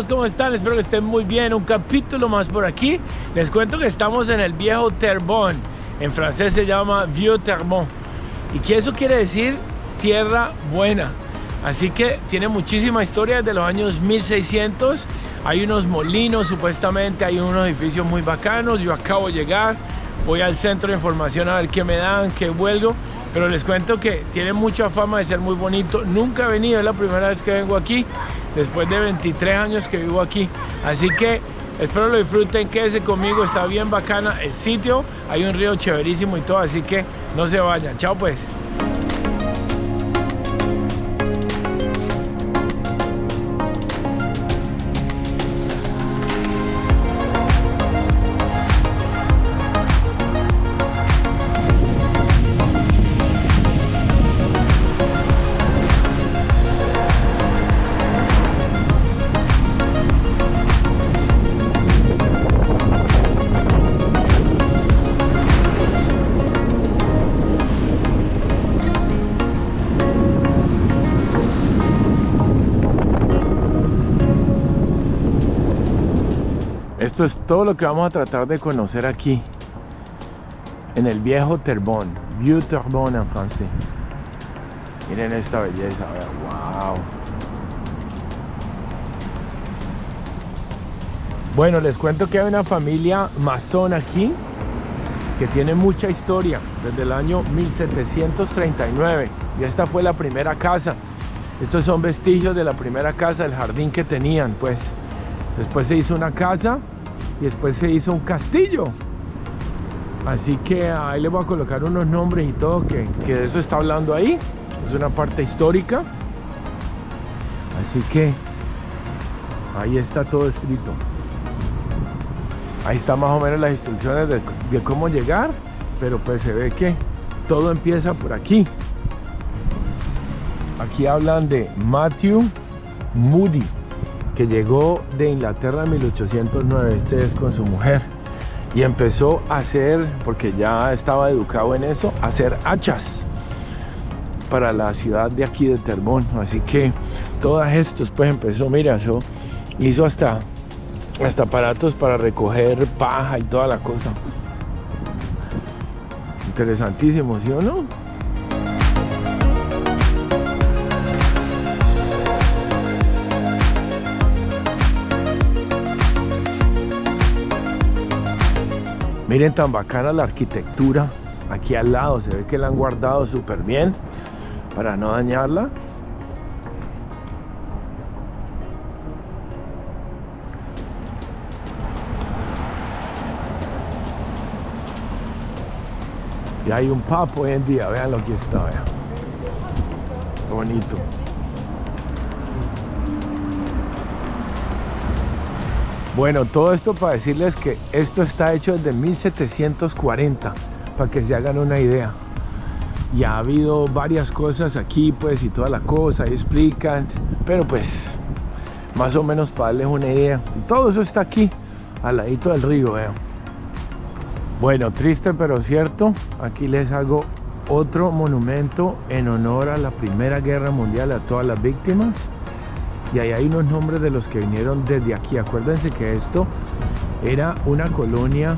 todos, ¿cómo están? Espero que estén muy bien. Un capítulo más por aquí. Les cuento que estamos en el viejo Terrebonne. En francés se llama Vieux Terrebonne. Y que eso quiere decir tierra buena. Así que tiene muchísima historia desde los años 1600. Hay unos molinos supuestamente, hay unos edificios muy bacanos. Yo acabo de llegar, voy al centro de información a ver qué me dan, qué vuelvo. Pero les cuento que tiene mucha fama de ser muy bonito. Nunca he venido, es la primera vez que vengo aquí, después de 23 años que vivo aquí. Así que espero lo disfruten, quédense conmigo, está bien bacana el sitio. Hay un río chéverísimo y todo, así que no se vayan. Chao pues. Esto es todo lo que vamos a tratar de conocer aquí, en el viejo Terrebonne, Vieux Terrebonne en francés. Miren esta belleza, wow. Bueno, les cuento que hay una familia masón aquí, que tiene mucha historia, desde el año 1739. Y esta fue la primera casa. Estos son vestigios de la primera casa, el jardín que tenían, pues. Después se hizo una casa y después se hizo un castillo. Así que ahí les voy a colocar unos nombres y todo que de eso está hablando ahí. Es una parte histórica. Así que ahí está todo escrito. Ahí está más o menos las instrucciones de cómo llegar. Pero pues se ve que todo empieza por aquí. Aquí hablan de Matthew Moody, que llegó de Inglaterra en 1809, este es con su mujer, y empezó a hacer, porque ya estaba educado en eso, a hacer hachas para la ciudad de aquí de Terrebonne. Así que todos estos pues empezó, mira, eso hizo hasta aparatos para recoger paja y toda la cosa. Interesantísimo, ¿sí o no? Miren tan bacana la arquitectura aquí al lado, se ve que la han guardado súper bien para no dañarla. Y hay un pub hoy en día, vean lo que está, vean. Qué bonito. Bueno, todo esto para decirles que esto está hecho desde 1740, para que se hagan una idea. Y ha habido varias cosas aquí, pues, y toda la cosa, y explican, pero pues, más o menos para darles una idea. Y todo eso está aquí, al ladito del río, vean. Bueno, triste pero cierto, aquí les hago otro monumento en honor a la Primera Guerra Mundial, a todas las víctimas. Y ahí hay unos nombres de los que vinieron desde aquí. Acuérdense que esto era una colonia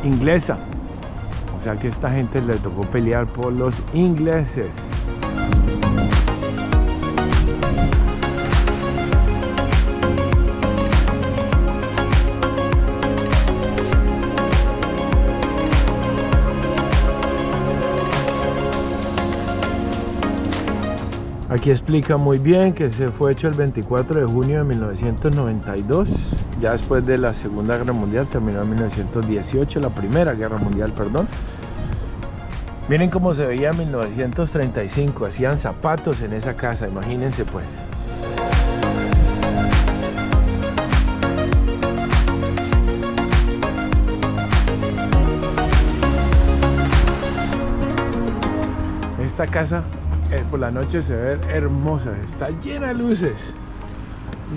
inglesa. O sea que a esta gente le tocó pelear por los ingleses. Aquí explica muy bien que se fue hecho el 24 de junio de 1992, ya después de la Segunda Guerra Mundial, terminó en 1918, la Primera Guerra Mundial, perdón. Miren cómo se veía en 1935, hacían zapatos en esa casa, imagínense pues. Esta casa por la noche se ve hermosa, está llena de luces.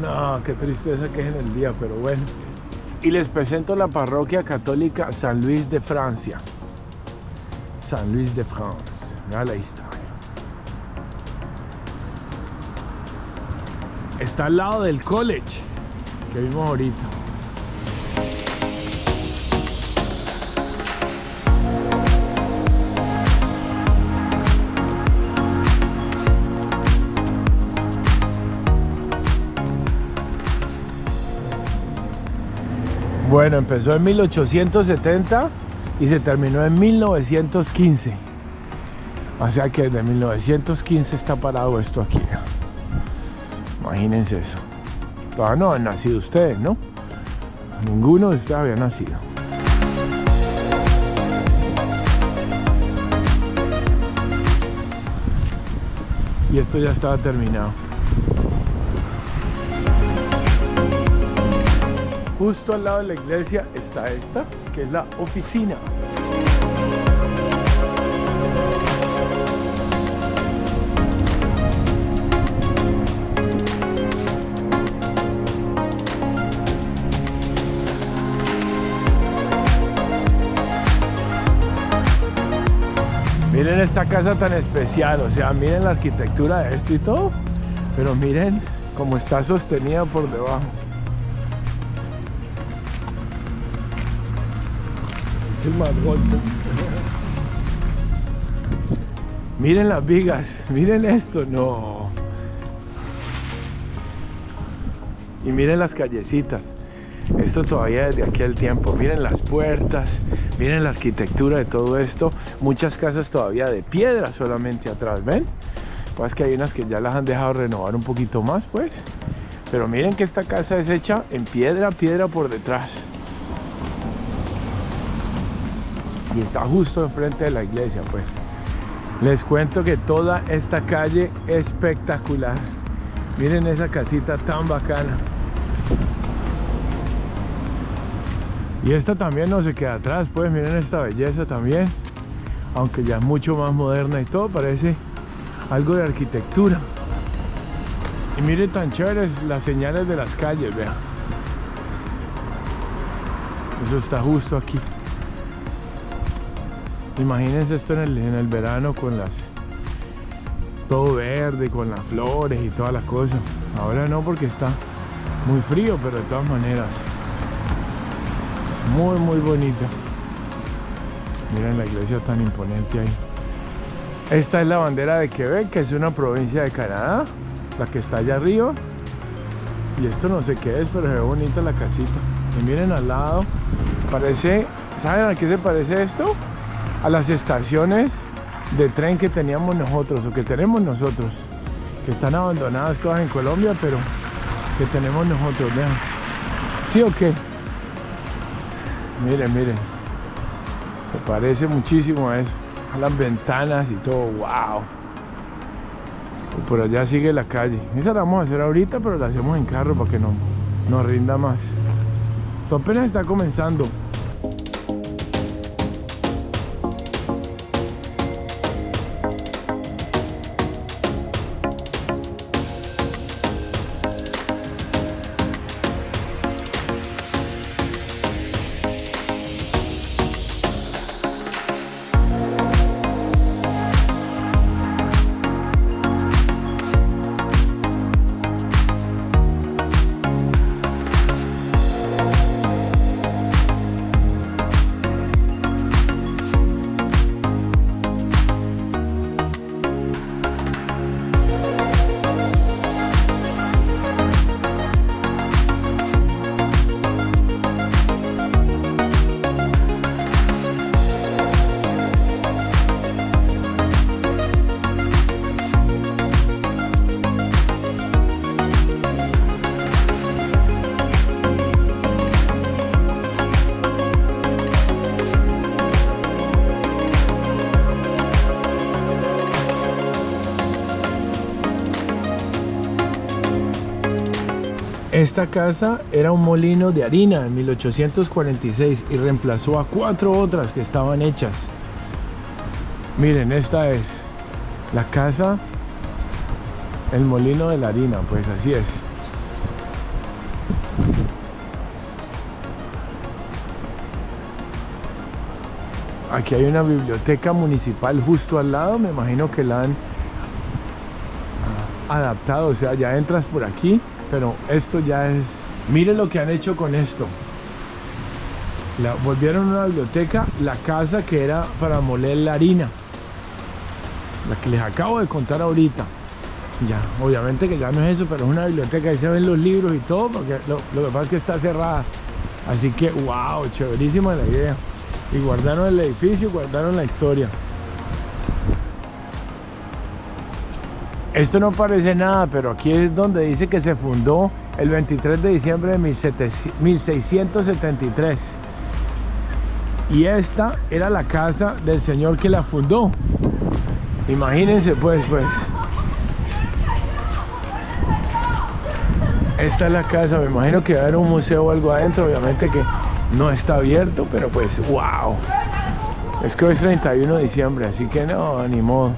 No, qué tristeza que es en el día, pero bueno. Y les presento la parroquia católica San Luis de Francia. San Luis de France. Mira la historia. Está al lado del college. que vimos ahorita. Bueno, empezó en 1870 y se terminó en 1915. O sea que desde 1915 está parado esto aquí. Imagínense eso. Todavía no han nacido ustedes, ¿no? Ninguno de ustedes había nacido. Y esto ya estaba terminado. Justo al lado de la iglesia está esta, que es la oficina. Miren esta casa tan especial, o sea, miren la arquitectura de esto y todo, pero miren cómo está sostenida por debajo. Es más golpe. Miren las vigas, miren esto, no. Y miren las callecitas. Esto todavía desde aquel tiempo. Miren las puertas, miren la arquitectura de todo esto. Muchas casas todavía de piedra solamente atrás, ¿ven? Pues que hay unas que ya las han dejado renovar un poquito más, pues. Pero miren que esta casa es hecha en piedra, piedra por detrás. Y está justo enfrente de la iglesia, pues. Les cuento que toda esta calle es espectacular. Miren esa casita tan bacana. Y esta también no se queda atrás, pues. Miren esta belleza también. Aunque ya es mucho más moderna y todo, parece algo de arquitectura. Y miren tan chéveres las señales de las calles, vean. Eso está justo aquí. Imagínense esto en el verano con todo verde, con las flores y todas las cosas. Ahora no, porque está muy frío, pero de todas maneras muy bonita. Miren la iglesia tan imponente ahí. Esta es la bandera de Quebec, que es una provincia de Canadá, la que está allá arriba. Y esto no sé qué es, pero se ve bonita la casita. Y miren al lado, parece, ¿saben a qué se parece esto? A las estaciones de tren que teníamos nosotros, o que tenemos nosotros, que están abandonadas todas en Colombia, pero que tenemos nosotros, vean. ¿Sí o qué? Miren, miren. Se parece muchísimo a eso. A las ventanas y todo, wow. Y por allá sigue la calle. Esa la vamos a hacer ahorita, pero la hacemos en carro para que no nos rinda más. Esto apenas está comenzando. Esta casa era un molino de harina en 1846 y reemplazó a 4 otras que estaban hechas. Miren, esta es la casa, el molino de la harina, pues así es. Aquí hay una biblioteca municipal justo al lado, me imagino que la han adaptado, o sea, ya entras por aquí, pero esto ya es Miren lo que han hecho con esto. Volvieron una biblioteca, la casa que era para moler la harina, la que les acabo de contar ahorita. Ya, obviamente que ya no es eso, pero es una biblioteca, ahí se ven los libros y todo, porque lo que pasa es que está cerrada. Así que, wow, chéverísima la idea. Y guardaron el edificio, guardaron la historia. Esto no parece nada, pero aquí es donde dice que se fundó el 23 de diciembre de 1673. Y esta era la casa del señor que la fundó. Imagínense pues. Esta es la casa, me imagino que va a haber un museo o algo adentro, obviamente que no está abierto, pero pues wow. Es que hoy es 31 de diciembre, así que no, ni modo.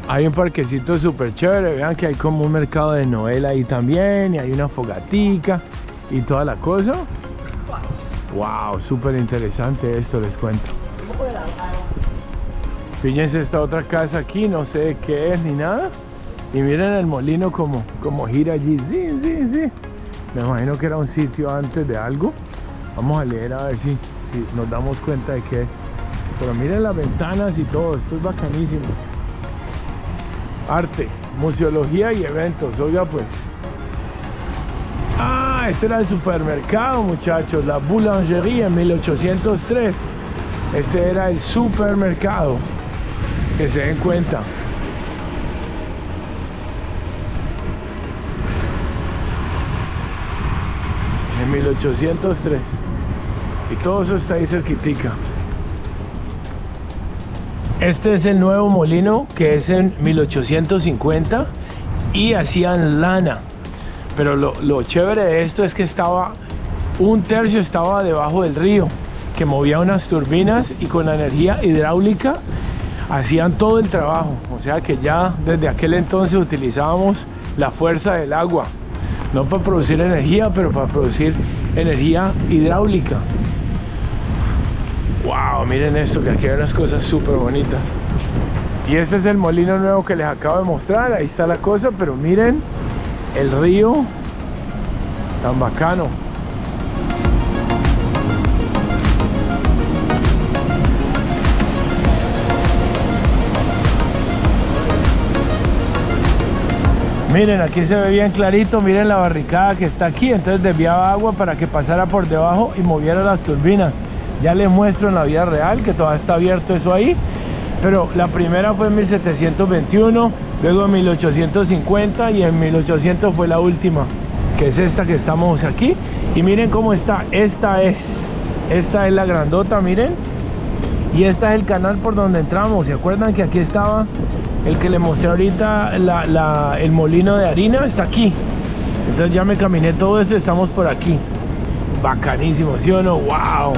Hay un parquecito súper chévere, vean que hay como un mercado de Noel ahí también, y hay una fogatica y toda la cosa. Wow, súper interesante esto, les cuento. Fíjense esta otra casa aquí, no sé qué es ni nada. Y miren el molino como gira allí. Sí. Me imagino que era un sitio antes de algo. Vamos a leer a ver si nos damos cuenta de qué es. Pero miren las ventanas y todo, esto es bacanísimo. Arte, museología y eventos, oiga pues. Ah, este era el supermercado, muchachos, la Boulangerie en 1803. Este era el supermercado, que se den cuenta. En 1803. Y todo eso está ahí cerquitica. Este es el nuevo molino, que es en 1850, y hacían lana. Pero lo chévere de esto es que un tercio estaba debajo del río, que movía unas turbinas y con la energía hidráulica hacían todo el trabajo. O sea que ya desde aquel entonces utilizábamos la fuerza del agua, no para producir energía, pero para producir energía hidráulica. Wow, miren esto, que aquí hay unas cosas súper bonitas. Y este es el molino nuevo que les acabo de mostrar. Ahí está la cosa, pero miren el río tan bacano. Miren, aquí se ve bien clarito, miren la barricada que está aquí. Entonces desviaba agua para que pasara por debajo y moviera las turbinas. Ya les muestro en la vida real que todavía está abierto eso ahí. Pero la primera fue en 1721, luego en 1850 y en 1800 fue la última, que es esta que estamos aquí. Y miren cómo está, esta es la grandota, miren. Y este es el canal por donde entramos. ¿Se acuerdan que aquí estaba el que les mostré ahorita, el molino de harina? Está aquí. Entonces ya me caminé todo esto y estamos por aquí. Bacanísimo, ¿sí o no? ¡Wow!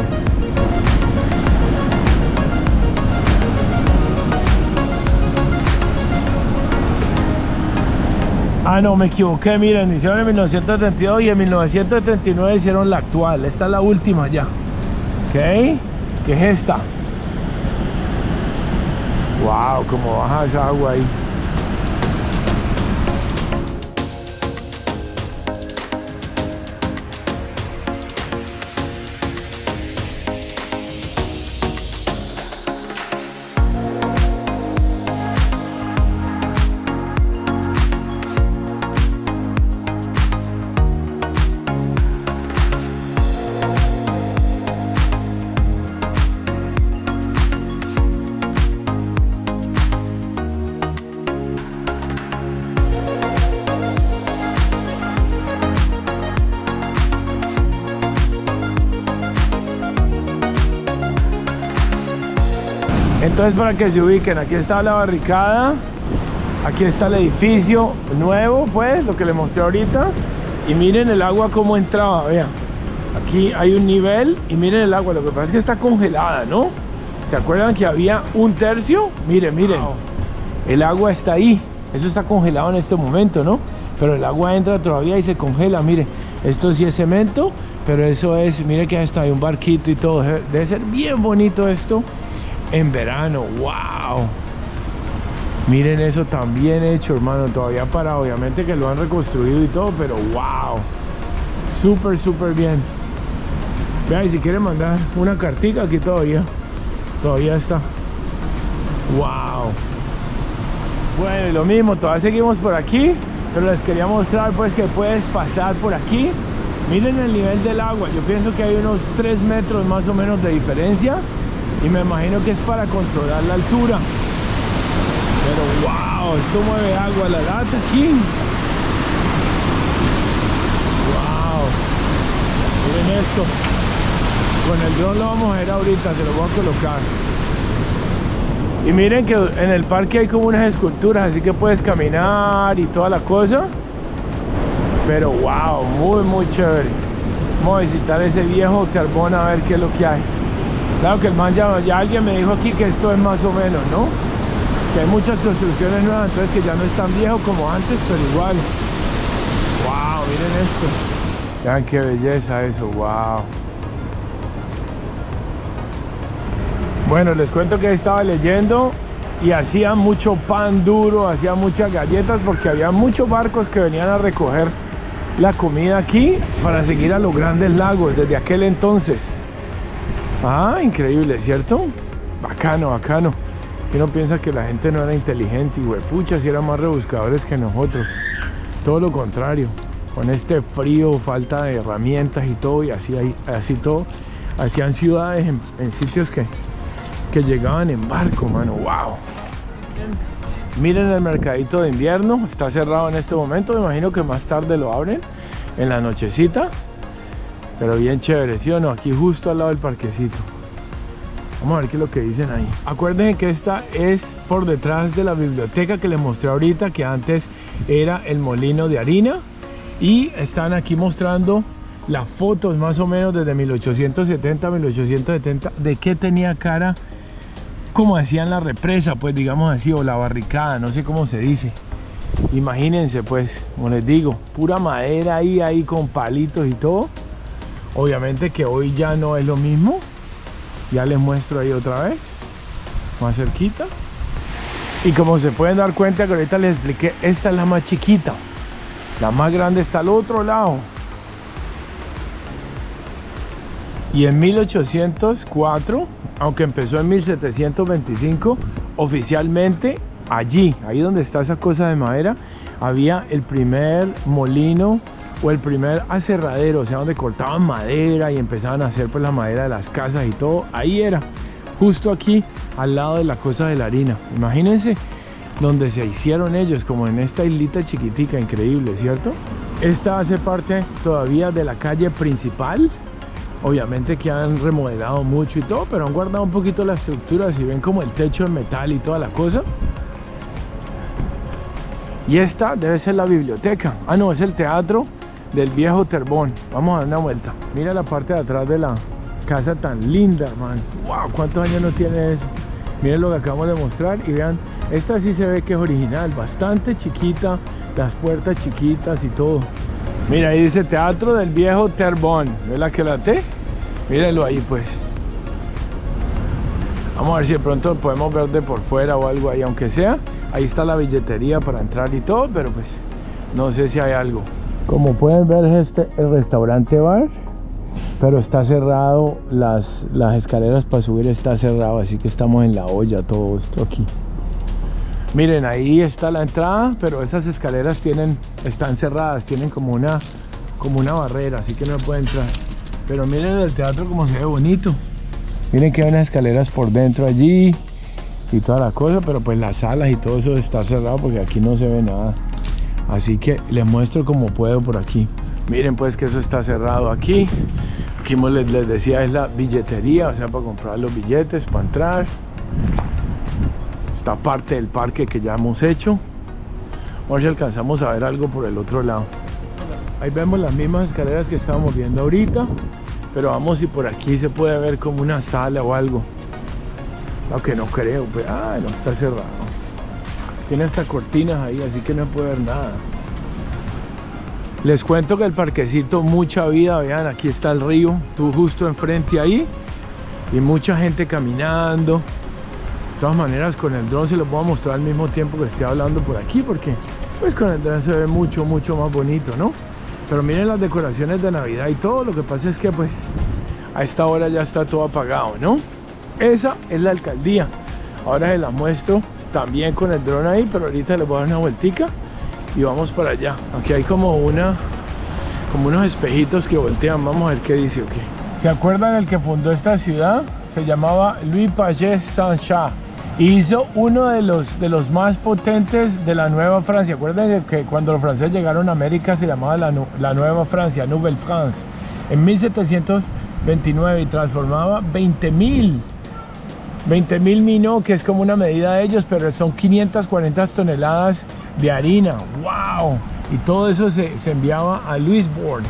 Ah, no, me equivoqué, miren, hicieron en 1972 y en 1979 hicieron la actual. Esta es la última ya. ¿Ok? ¿Qué es esta? Wow, cómo baja esa agua ahí. Entonces, para que se ubiquen, aquí está la barricada, aquí está el edificio nuevo, pues, lo que les mostré ahorita. Y miren el agua cómo entraba, vean. Aquí hay un nivel y miren el agua, lo que pasa es que está congelada, ¿no? ¿Se acuerdan que había un tercio? Miren, miren, el agua está ahí, eso está congelado en este momento, ¿no? Pero el agua entra todavía y se congela, miren. Esto sí es cemento, pero eso es, miren que hasta hay un barquito y todo. Debe ser bien bonito esto en verano. Wow, miren eso tan bien hecho, hermano. Todavía para, obviamente que lo han reconstruido y todo, pero wow, súper bien. Vean, y si quieren mandar una cartica, aquí todavía está. Wow. Bueno, y lo mismo, todavía seguimos por aquí, pero les quería mostrar pues que puedes pasar por aquí. Miren el nivel del agua, yo pienso que hay unos 3 metros más o menos de diferencia, y me imagino que es para controlar la altura. Pero wow, esto mueve agua, la lata aquí. Wow, miren esto. Con el dron lo vamos a ver ahorita, se lo voy a colocar. Y miren que en el parque hay como unas esculturas, así que puedes caminar y toda la cosa. Pero wow, muy chévere. Vamos a visitar ese viejo carbón a ver qué es lo que hay. Claro que el man ya alguien me dijo aquí que esto es más o menos, ¿no? Que hay muchas construcciones nuevas, entonces que ya no es tan viejo como antes, pero igual. Wow, miren esto. Vean qué belleza eso, wow. Bueno, les cuento que estaba leyendo y hacían mucho pan duro, hacían muchas galletas porque había muchos barcos que venían a recoger la comida aquí para seguir a los grandes lagos desde aquel entonces. Ah, increíble, ¿cierto? Bacano. Uno piensa que la gente no era inteligente y huepucha, si eran más rebuscadores que nosotros. Todo lo contrario, con este frío, falta de herramientas y todo, y así todo, hacían ciudades en sitios que llegaban en barco, mano. Wow. Miren el mercadito de invierno, está cerrado en este momento, me imagino que más tarde lo abren en la nochecita, pero bien chévere, ¿sí o no? Aquí justo al lado del parquecito. Vamos a ver qué es lo que dicen ahí. Acuérdense que esta es por detrás de la biblioteca que les mostré ahorita, que antes era el molino de harina, y están aquí mostrando las fotos más o menos desde 1870 a 1870 de qué tenía cara, como hacían la represa, pues digamos así, o la barricada, no sé cómo se dice. Imagínense pues, como les digo, pura madera ahí con palitos y todo. Obviamente que hoy ya no es lo mismo. Ya les muestro ahí otra vez, más cerquita. Y como se pueden dar cuenta que ahorita les expliqué, esta es la más chiquita. La más grande está al otro lado. Y en 1804, aunque empezó en 1725, oficialmente ahí donde está esa cosa de madera, había el primer molino o el primer aserradero, o sea, donde cortaban madera y empezaban a hacer pues la madera de las casas y todo. Ahí era, justo aquí, al lado de la cosa de la harina. Imagínense donde se hicieron ellos, como en esta islita chiquitica, increíble, ¿cierto? Esta hace parte todavía de la calle principal. Obviamente que han remodelado mucho y todo, pero han guardado un poquito la estructura. Si ven como el techo en metal y toda la cosa. Y esta debe ser la biblioteca. Ah, no, es el teatro del viejo Terbón. Vamos a dar una vuelta. Mira la parte de atrás de la casa tan linda, man. Wow, ¿cuántos años no tiene eso? Miren lo que acabamos de mostrar y vean, esta sí se ve que es original, bastante chiquita, las puertas chiquitas y todo. Mira, ahí dice Teatro del Viejo Terbón. ¿Ves la que late? Mírenlo ahí pues. Vamos a ver si de pronto podemos ver de por fuera o algo ahí, aunque sea. Ahí está la billetería para entrar y todo, pero pues no sé si hay algo. Como pueden ver, es el restaurante bar, pero está cerrado, las escaleras para subir está cerrado, así que estamos en la olla todo esto aquí. Miren, ahí está la entrada, pero esas escaleras están cerradas, tienen como una barrera, así que no puede entrar. Pero miren el teatro como se ve bonito. Miren que hay unas escaleras por dentro allí y toda la cosa, pero pues las salas y todo eso está cerrado porque aquí no se ve nada. Así que les muestro como puedo por aquí. Miren pues que eso está cerrado aquí. Aquí les decía, es la billetería, o sea, para comprar los billetes, para entrar. Esta parte del parque que ya hemos hecho. Vamos a ver si alcanzamos a ver algo por el otro lado. Ahí vemos las mismas escaleras que estábamos viendo ahorita, pero vamos si por aquí se puede ver como una sala o algo. Aunque no creo, pues, no, está cerrado. Tiene hasta cortinas ahí, así que no puede ver nada. Les cuento que el parquecito, mucha vida, vean, aquí está el río, tú justo enfrente ahí, y mucha gente caminando. De todas maneras, con el dron se los voy a mostrar al mismo tiempo que estoy hablando por aquí, porque pues con el dron se ve mucho más bonito, ¿no? Pero miren las decoraciones de Navidad y todo. Lo que pasa es que pues a esta hora ya está todo apagado, ¿no? Esa es la alcaldía. Ahora se la muestro también con el dron ahí, pero ahorita les voy a dar una vueltica y vamos para allá. Aquí hay como unos espejitos que voltean. Vamos a ver qué dice. Okay. ¿Se acuerdan el que fundó esta ciudad? Se llamaba Louis Paget Saint-Charles. Hizo uno de los más potentes de la Nueva Francia. Acuérdense que cuando los franceses llegaron a América se llamaba la Nueva Francia, Nouvelle France. En 1729 y transformaba 20.000 minó, que es como una medida de ellos, pero son 540 toneladas de harina. ¡Wow! Y todo eso se enviaba a Louisbourg,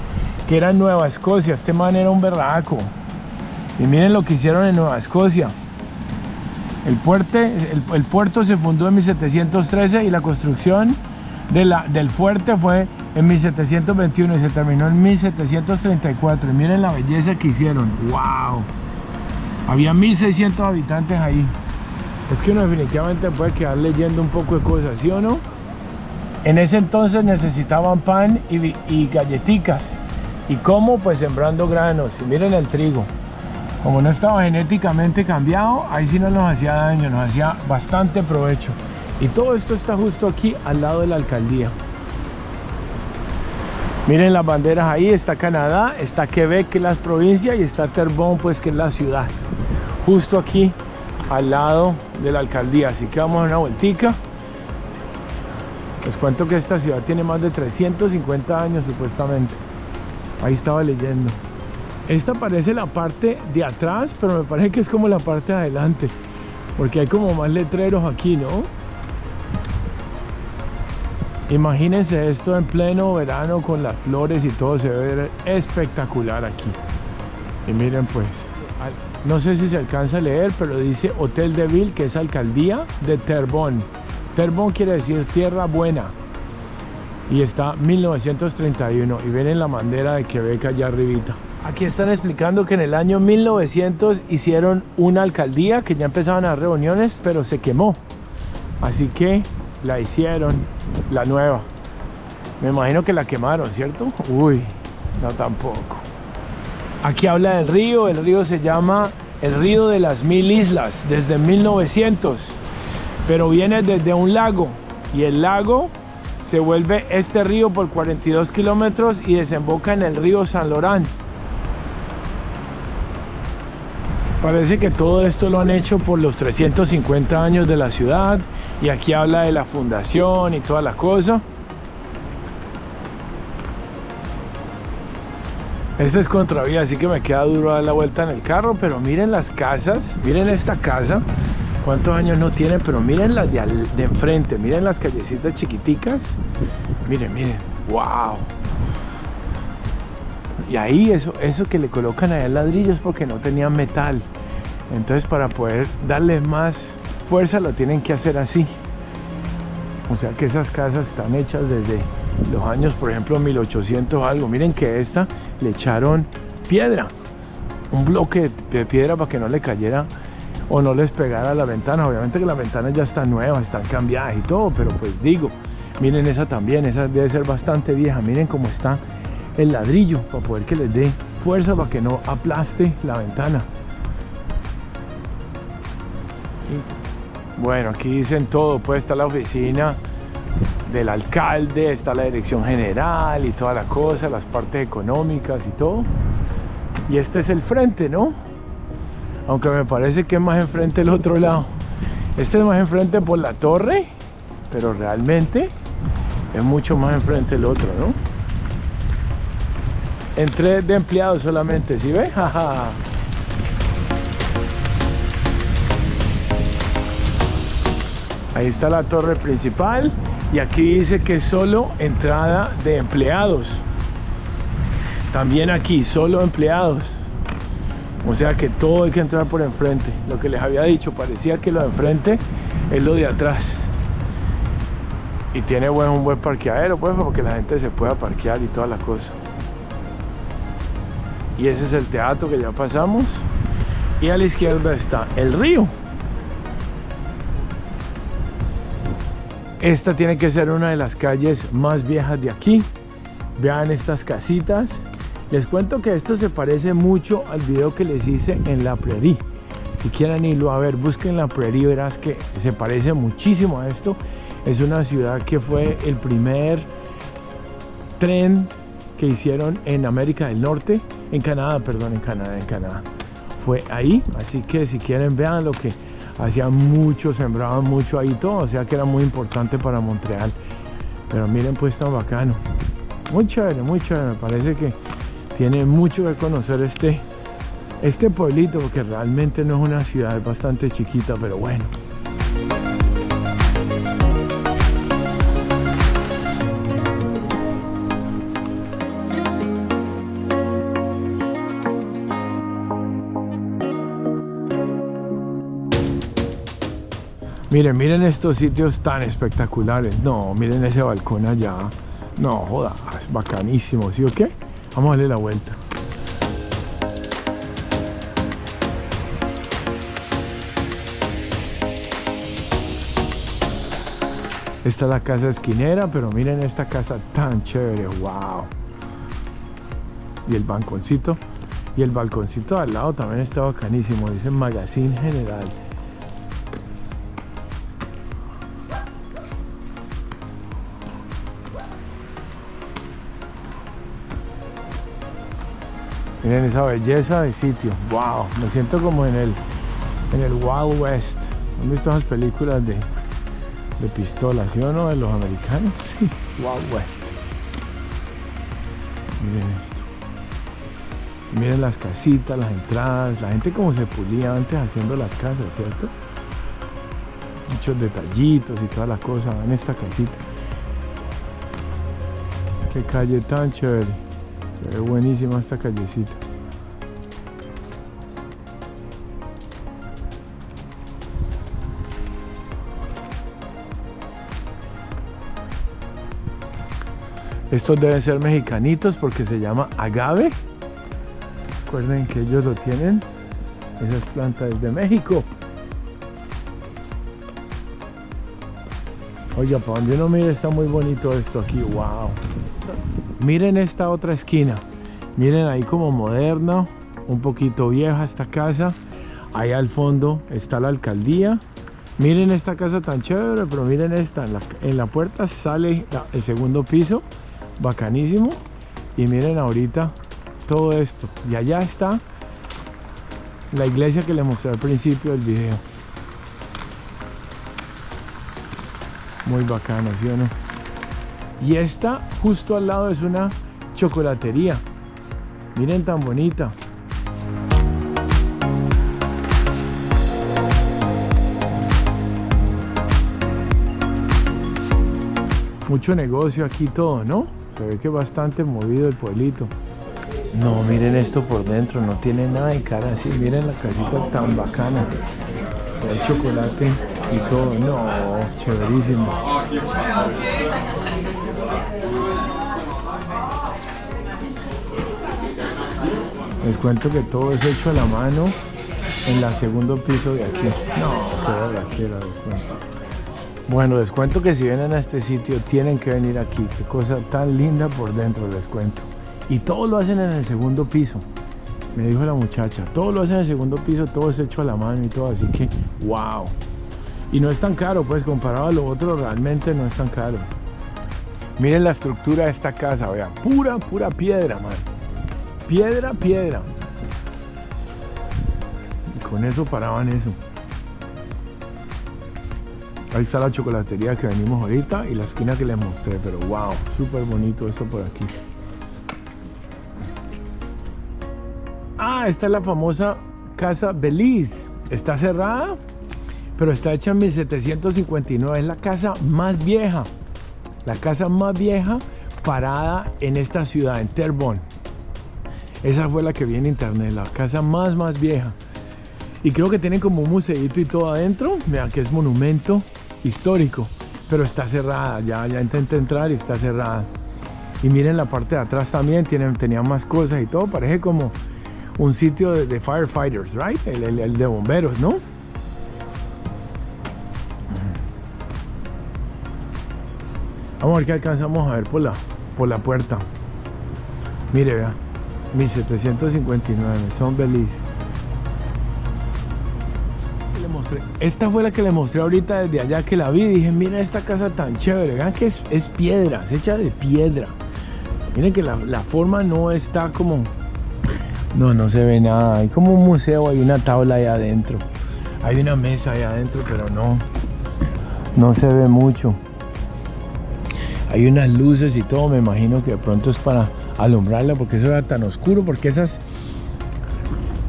que era en Nueva Escocia. Este man era un berraco. Y miren lo que hicieron en Nueva Escocia. El puerto se fundó en 1713 y la construcción del fuerte fue en 1721 y se terminó en 1734. Y miren la belleza que hicieron. ¡Wow! Había 1.600 habitantes ahí. Es que uno definitivamente puede quedar leyendo un poco de cosas, ¿sí o no? En ese entonces necesitaban pan y galletitas. ¿Y cómo? Pues sembrando granos. Y miren el trigo. Como no estaba genéticamente cambiado, ahí sí no nos hacía daño, nos hacía bastante provecho. Y todo esto está justo aquí al lado de la alcaldía. Miren las banderas ahí, está Canadá, está Quebec, que es la provincia, y está Terrebonne, pues que es la ciudad. Justo aquí al lado de la alcaldía. Así que vamos a dar una vueltica. Les cuento que esta ciudad tiene más de 350 años supuestamente. Ahí estaba leyendo. Esta parece la parte de atrás, pero me parece que es como la parte de adelante, porque hay como más letreros aquí, ¿no? Imagínense esto en pleno verano con las flores y todo, se ve ver espectacular aquí. Y miren pues, no sé si se alcanza a leer, pero dice Hotel de Ville, que es alcaldía de Terrebonne. Terrebonne quiere decir tierra buena. Y está 1931, y ven en la bandera de Quebec allá arribita. Aquí están explicando que en el año 1900 hicieron una alcaldía, que ya empezaban a dar reuniones, pero se quemó. Así que la hicieron, la nueva. Me imagino que la quemaron, ¿cierto? Uy, no tampoco. Aquí habla del río. El río se llama el Río de las Mil Islas, desde 1900. Pero viene desde un lago, y el lago se vuelve este río por 42 kilómetros y desemboca en el río San Laurent. Parece que todo esto lo han hecho por los 350 años de la ciudad, y aquí habla de la fundación y toda la cosa. Esta es contravía, así que me queda duro dar la vuelta en el carro, pero miren las casas, miren esta casa, cuántos años no tiene, pero miren las de enfrente, miren las callecitas chiquiticas, miren, wow. Y ahí eso que le colocan allá ladrillos porque no tenían metal. Entonces para poder darle más fuerza lo tienen que hacer así. O sea que esas casas están hechas desde los años, por ejemplo, 1800 algo. Miren que esta le echaron piedra. Un bloque de piedra para que no le cayera o no les pegara a la ventana. Obviamente que las ventanas ya están nuevas, están cambiadas y todo. Pero pues digo, miren esa también, esa debe ser bastante vieja. Miren cómo está el ladrillo para poder que les dé fuerza para que no aplaste la ventana. Y bueno, aquí dicen todo, pues está la oficina del alcalde, está la dirección general y toda la cosa, las partes económicas y todo. Y este es el frente, ¿no? Aunque me parece que es más enfrente el otro lado. Este es más enfrente por la torre, pero realmente es mucho más enfrente el otro, ¿no? Entré de empleados solamente, ¿sí ve? Jaja. Ahí está la torre principal y aquí dice que es solo entrada de empleados. También aquí, solo empleados. O sea que todo hay que entrar por enfrente. Lo que les había dicho, parecía que lo de enfrente es lo de atrás. Y tiene un buen parqueadero, pues, para que la gente se pueda parquear y toda la cosa. Y ese es el teatro que ya pasamos. Y a la izquierda está el río. Esta tiene que ser una de las calles más viejas de aquí. Vean estas casitas. Les cuento que esto se parece mucho al video que les hice en La Prairie. Si quieren irlo a ver, busquen La Prairie, verás que se parece muchísimo a esto. Es una ciudad que fue el primer tren que hicieron en América del Norte, en Canadá, fue ahí. Así que si quieren, vean lo que hacían mucho, sembraban mucho ahí todo, o sea que era muy importante para Montreal. Pero miren pues, tan bacano, muy chévere, me parece que tiene mucho que conocer este pueblito, porque realmente no es una ciudad, es bastante chiquita, pero bueno. Miren estos sitios tan espectaculares. No, miren ese balcón allá. No, joda, es bacanísimo, ¿sí o qué? Vamos a darle la vuelta. Esta es la casa esquinera, pero miren esta casa tan chévere, wow. Y el balconcito. Y el balconcito al lado también está bacanísimo, dice Magazine General. Miren esa belleza de sitio, wow, me siento como en el Wild West. ¿Han visto esas películas de pistolas, sí o no, de los americanos? Sí, Wild West. Miren esto. Miren las casitas, las entradas, la gente como se pulía antes haciendo las casas, ¿cierto? Muchos detallitos y todas las cosas en esta casita. Qué calle tan chévere. Se ve buenísima esta callecita. Estos deben ser mexicanitos porque se llama agave. Recuerden que ellos lo tienen. Esas plantas de México. Oiga, para donde uno mire está muy bonito esto aquí. Wow. Miren esta otra esquina. Miren ahí como moderna, un poquito vieja esta casa. Ahí al fondo está la alcaldía. Miren esta casa tan chévere, pero miren esta. En la puerta sale el segundo piso. Bacanísimo. Y miren ahorita todo esto. Y allá está la iglesia que les mostré al principio del video. Muy bacana, ¿sí o no? Y esta justo al lado es una chocolatería. Miren tan bonita. Mucho negocio aquí todo, ¿no? Se ve que es bastante movido el pueblito. No, miren esto por dentro, no tiene nada de cara así. Miren la casita tan bacana. El chocolate y todo. No, chéverísimo. Les cuento que todo es hecho a la mano en el segundo piso de aquí. No, qué borrachera, les cuento. Bueno, les cuento que si vienen a este sitio tienen que venir aquí. Qué cosa tan linda por dentro, les cuento. Y todo lo hacen en el segundo piso. Me dijo la muchacha, todo lo hacen en el segundo piso, todo es hecho a la mano y todo, así que wow. Y no es tan caro, pues comparado a lo otro, realmente no es tan caro. Miren la estructura de esta casa, vean, pura piedra, man. Piedra. Y con eso paraban eso. Ahí está la chocolatería que venimos ahorita y la esquina que les mostré, pero wow, súper bonito esto por aquí. Ah, esta es la famosa Casa Belize. Está cerrada, pero está hecha en 1759. Es la casa más vieja. La casa más vieja parada en esta ciudad, en Terrebonne. Esa fue la que vi en internet, la casa más vieja. Y creo que tiene como un museíto y todo adentro. Vean que es monumento histórico, pero está cerrada. Ya intenté entrar y está cerrada. Y miren la parte de atrás también, tenía más cosas y todo. Parece como un sitio de firefighters, right? El de bomberos, ¿no? Vamos a ver qué alcanzamos a ver por la puerta. Mire, vea, 1759, son Belice. Esta fue la que le mostré ahorita desde allá que la vi. Dije, mira esta casa tan chévere. Vean que es piedra, es hecha de piedra. Miren que la forma no está como... No se ve nada. Hay como un museo, hay una tabla ahí adentro. Hay una mesa ahí adentro, pero no se ve mucho. Hay unas luces y todo, me imagino que de pronto es para alumbrarla, porque eso era tan oscuro, porque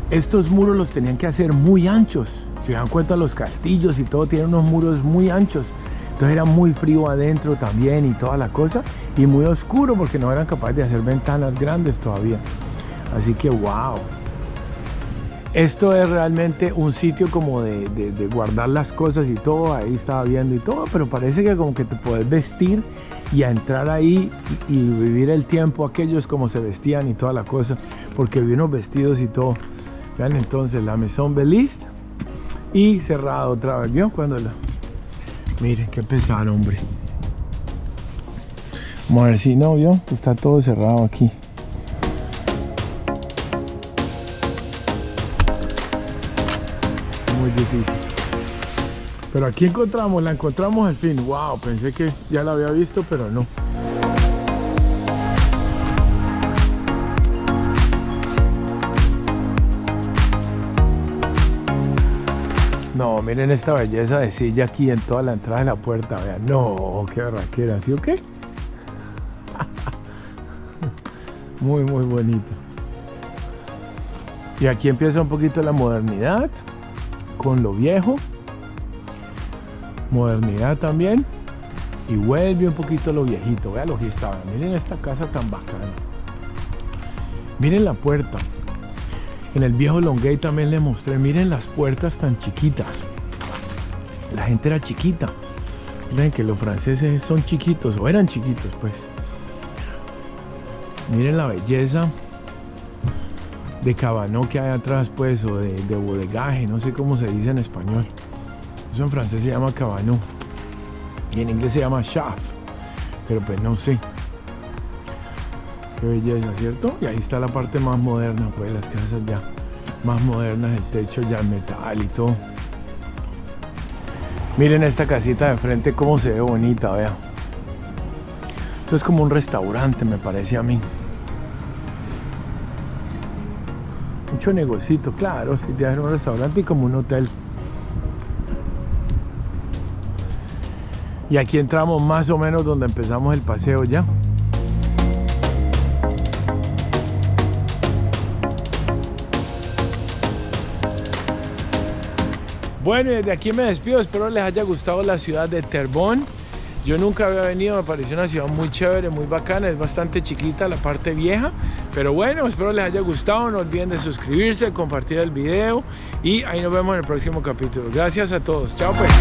estos muros los tenían que hacer muy anchos. Si se dan cuenta, los castillos y todo tienen unos muros muy anchos. Entonces era muy frío adentro también y toda la cosa. Y muy oscuro porque no eran capaces de hacer ventanas grandes todavía. Así que wow. Esto es realmente un sitio como de guardar las cosas y todo. Ahí estaba viendo y todo. Pero parece que como que te puedes vestir y a entrar ahí y vivir el tiempo aquellos como se vestían y toda la cosa. Porque vi unos vestidos y todo. Vean entonces la Maison Belice. Y cerrado otra vez, ¿vio? Miren, qué pesado, hombre. Vamos a ver si no, ¿vio? Está todo cerrado aquí. Muy difícil. Pero aquí la encontramos al fin. Wow, pensé que ya la había visto, pero no. No, miren esta belleza de silla aquí en toda la entrada de la puerta. Vean, no, qué barraquera, ¿sí o qué? Muy bonito. Y aquí empieza un poquito la modernidad con lo viejo. Modernidad también. Y vuelve un poquito lo viejito. Vean lo que estaba. Miren esta casa tan bacana. Miren la puerta. En el viejo Longueuil también le mostré, miren las puertas tan chiquitas. La gente era chiquita. Miren que los franceses son chiquitos, o eran chiquitos pues. Miren la belleza de cabanó que hay atrás pues, o de bodegaje, no sé cómo se dice en español. Eso en francés se llama cabanó. Y en inglés se llama chaf. Pero pues no sé. Qué belleza, ¿cierto? Y ahí está la parte más moderna, pues las casas ya más modernas, el techo ya en metal y todo. Miren esta casita de frente cómo se ve bonita, vean. Esto es como un restaurante, me parece a mí. Mucho negocito, claro, si te hacen un restaurante y como un hotel. Y aquí entramos más o menos donde empezamos el paseo ya. Bueno, y desde aquí me despido, espero les haya gustado la ciudad de Terrebonne. Yo nunca había venido, me pareció una ciudad muy chévere, muy bacana, es bastante chiquita la parte vieja, pero bueno, espero les haya gustado, no olviden de suscribirse, compartir el video y ahí nos vemos en el próximo capítulo. Gracias a todos, chao pues.